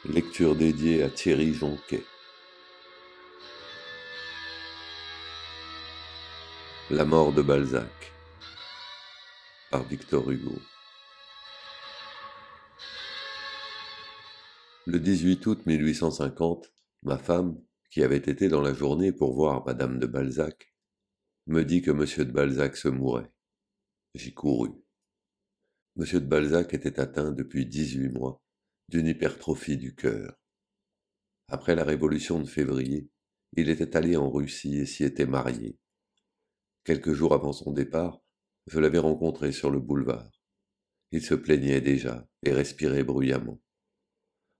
Lecture dédiée à Thierry Jonquet. La mort de Balzac par Victor Hugo. Le 18 août 1850, ma femme, qui avait été dans la journée pour voir Madame de Balzac, me dit que Monsieur de Balzac se mourait. J'y courus. Monsieur de Balzac était atteint depuis 18 mois d'une hypertrophie du cœur. Après la Révolution de février, il était allé en Russie et s'y était marié. Quelques jours avant son départ, je l'avais rencontré sur le boulevard. Il se plaignait déjà et respirait bruyamment.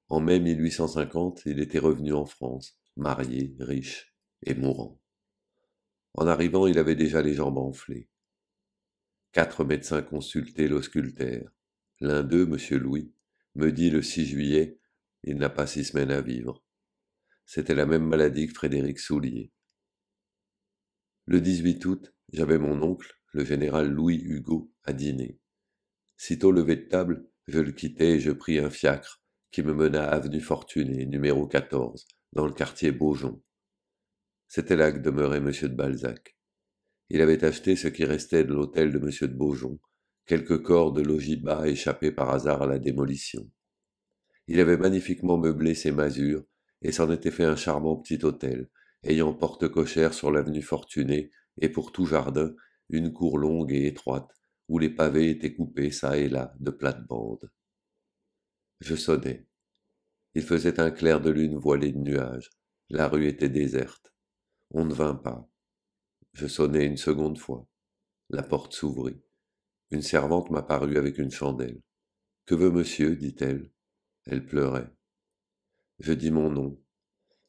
En mai 1850, il était revenu en France, marié, riche et mourant. En arrivant, il avait déjà les jambes enflées. 4 médecins consultés l'auscultèrent. L'un d'eux, M. Louis, me dit le 6 juillet, il n'a pas 6 semaines à vivre. C'était la même maladie que Frédéric Soulier. Le 18 août, j'avais mon oncle, le général Louis Hugo, à dîner. Sitôt levé de table, je le quittai et je pris un fiacre qui me mena avenue Fortuné, numéro 14, dans le quartier Beaujon. C'était là que demeurait M. de Balzac. Il avait acheté ce qui restait de l'hôtel de M. de Beaujon, quelques corps de logis bas échappés par hasard à la démolition. Il avait magnifiquement meublé ses masures et s'en était fait un charmant petit hôtel, ayant porte cochère sur l'avenue Fortuné et pour tout jardin, une cour longue et étroite, où les pavés étaient coupés çà et là de plates-bandes. Je sonnai. Il faisait un clair de lune voilé de nuages. La rue était déserte. On ne vint pas. Je sonnai une seconde fois. La porte s'ouvrit. Une servante m'apparut avec une chandelle. « Que veut monsieur ?» dit-elle. Elle pleurait. Je dis mon nom.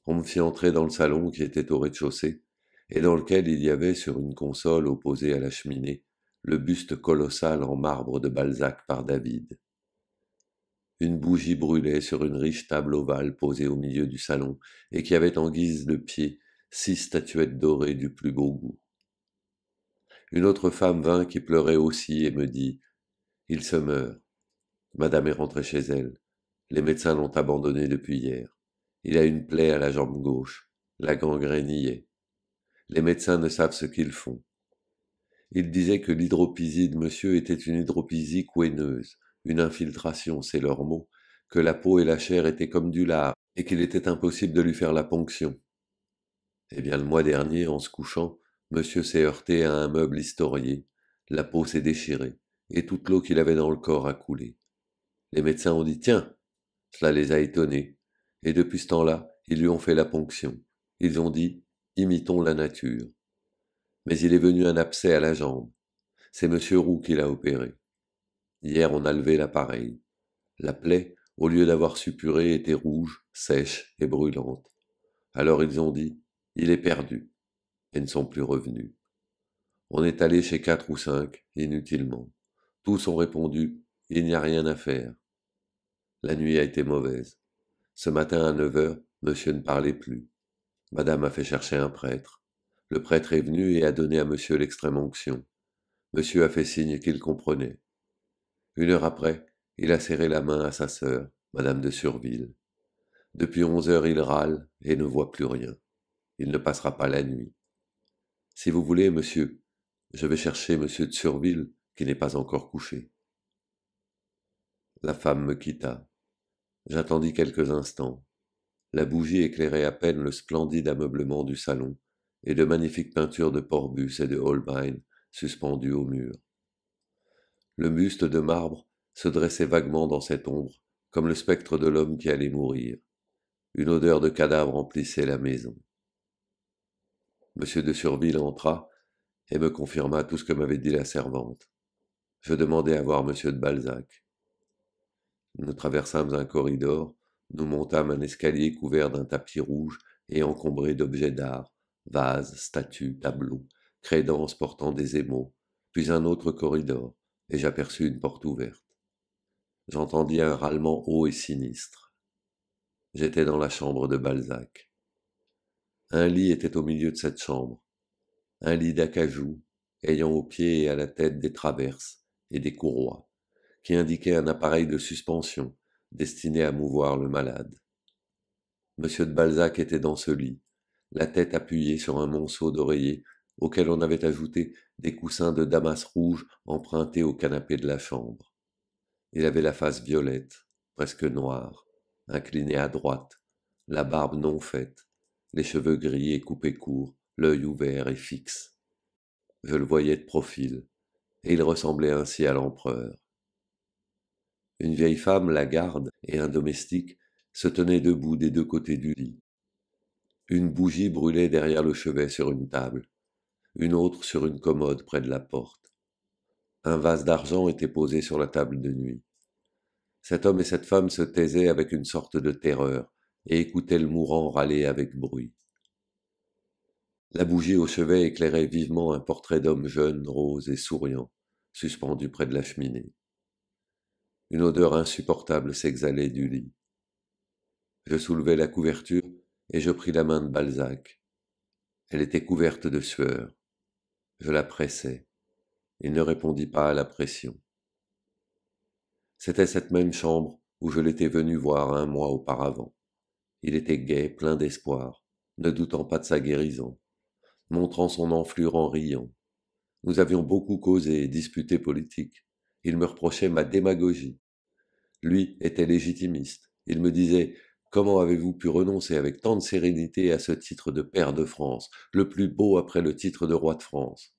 On me fit entrer dans le salon qui était au rez-de-chaussée, et dans lequel il y avait, sur une console opposée à la cheminée, le buste colossal en marbre de Balzac par David. Une bougie brûlait sur une riche table ovale posée au milieu du salon, et qui avait en guise de pied 6 statuettes dorées du plus beau goût. Une autre femme vint qui pleurait aussi et me dit « Il se meurt. Madame est rentrée chez elle. Les médecins l'ont abandonné depuis hier. Il a une plaie à la jambe gauche. La gangrène y est. Les médecins ne savent ce qu'ils font. Ils disaient que l'hydropisie de monsieur était une hydropisie couineuse, une infiltration, c'est leur mot, que la peau et la chair étaient comme du lard, et qu'il était impossible de lui faire la ponction. Eh bien, le mois dernier, en se couchant, monsieur s'est heurté à un meuble historié, la peau s'est déchirée, et toute l'eau qu'il avait dans le corps a coulé. Les médecins ont dit « Tiens !» Cela les a étonnés, et depuis ce temps-là, ils lui ont fait la ponction. Ils ont dit « Imitons la nature ». Mais il est venu un abcès à la jambe. C'est monsieur Roux qui l'a opéré. Hier, on a levé l'appareil. La plaie, au lieu d'avoir suppuré, était rouge, sèche et brûlante. Alors ils ont dit « Il est perdu » et ne sont plus revenus. On est allé chez 4 ou 5, inutilement. Tous ont répondu « Il n'y a rien à faire ». La nuit a été mauvaise. Ce matin à 9 heures, monsieur ne parlait plus. Madame a fait chercher un prêtre. Le prêtre est venu et a donné à monsieur l'extrême-onction. Monsieur a fait signe qu'il comprenait. 1 heure après, il a serré la main à sa sœur, Madame de Surville. Depuis 11 heures, il râle et ne voit plus rien. Il ne passera pas la nuit. Si vous voulez, monsieur, je vais chercher monsieur de Surville, qui n'est pas encore couché. La femme me quitta. J'attendis quelques instants. La bougie éclairait à peine le splendide ameublement du salon et de magnifiques peintures de Porbus et de Holbein suspendues au mur. Le buste de marbre se dressait vaguement dans cette ombre, comme le spectre de l'homme qui allait mourir. Une odeur de cadavre emplissait la maison. Monsieur de Surville entra et me confirma tout ce que m'avait dit la servante. Je demandai à voir monsieur de Balzac. Nous traversâmes un corridor, nous montâmes un escalier couvert d'un tapis rouge et encombré d'objets d'art, vases, statues, tableaux, crédences portant des émaux, puis un autre corridor, et j'aperçus une porte ouverte. J'entendis un râlement haut et sinistre. J'étais dans la chambre de Balzac. Un lit était au milieu de cette chambre, un lit d'acajou, ayant aux pieds et à la tête des traverses et des courroies, qui indiquaient un appareil de suspension destiné à mouvoir le malade. Monsieur de Balzac était dans ce lit, la tête appuyée sur un monceau d'oreiller auquel on avait ajouté des coussins de damas rouge empruntés au canapé de la chambre. Il avait la face violette, presque noire, inclinée à droite, la barbe non faite, les cheveux gris et coupés courts, l'œil ouvert et fixe. Je le voyais de profil, et il ressemblait ainsi à l'empereur. Une vieille femme, la garde, et un domestique se tenaient debout des deux côtés du lit. Une bougie brûlait derrière le chevet sur une table, une autre sur une commode près de la porte. Un vase d'argent était posé sur la table de nuit. Cet homme et cette femme se taisaient avec une sorte de terreur et écoutaient le mourant râler avec bruit. La bougie au chevet éclairait vivement un portrait d'homme jeune, rose et souriant, suspendu près de la cheminée. Une odeur insupportable s'exhalait du lit. Je soulevai la couverture et je pris la main de Balzac. Elle était couverte de sueur. Je la pressai. Il ne répondit pas à la pression. C'était cette même chambre où je l'étais venu voir un mois auparavant. Il était gai, plein d'espoir, ne doutant pas de sa guérison, montrant son enflure en riant. Nous avions beaucoup causé et disputé politique. Il me reprochait ma démagogie. Lui était légitimiste. Il me disait: comment avez-vous pu renoncer avec tant de sérénité à ce titre de pair de France, le plus beau après le titre de roi de France?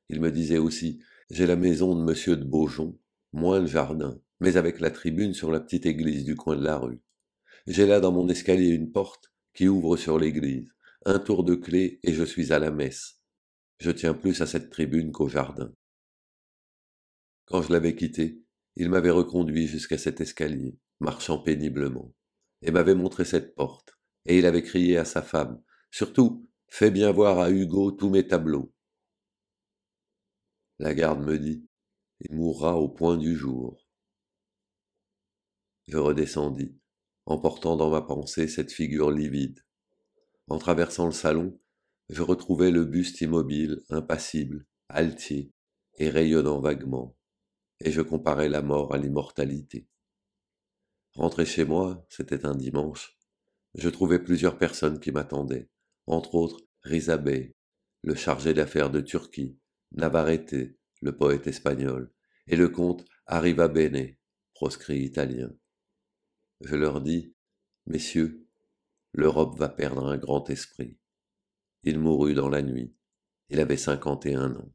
Il me disait aussi: j'ai la maison de monsieur de Beaujon, moins le jardin, mais avec la tribune sur la petite église du coin de la rue. J'ai là dans mon escalier une porte qui ouvre sur l'église, un tour de clé et je suis à la messe. Je tiens plus à cette tribune qu'au jardin. Quand je l'avais quitté, il m'avait reconduit jusqu'à cet escalier, marchant péniblement, et m'avait montré cette porte, et il avait crié à sa femme: surtout, fais bien voir à Hugo tous mes tableaux. La garde me dit: il mourra au point du jour. Je redescendis, emportant dans ma pensée cette figure livide. En traversant le salon, je retrouvai le buste immobile, impassible, altier et rayonnant vaguement, et je comparais la mort à l'immortalité. Rentré chez moi, c'était un dimanche, je trouvai plusieurs personnes qui m'attendaient, entre autres Rizabey, le chargé d'affaires de Turquie, Navarrete, le poète espagnol, et le comte Arrivabene, proscrit italien. Je leur dis: messieurs, l'Europe va perdre un grand esprit. Il mourut dans la nuit. Il avait 51 ans.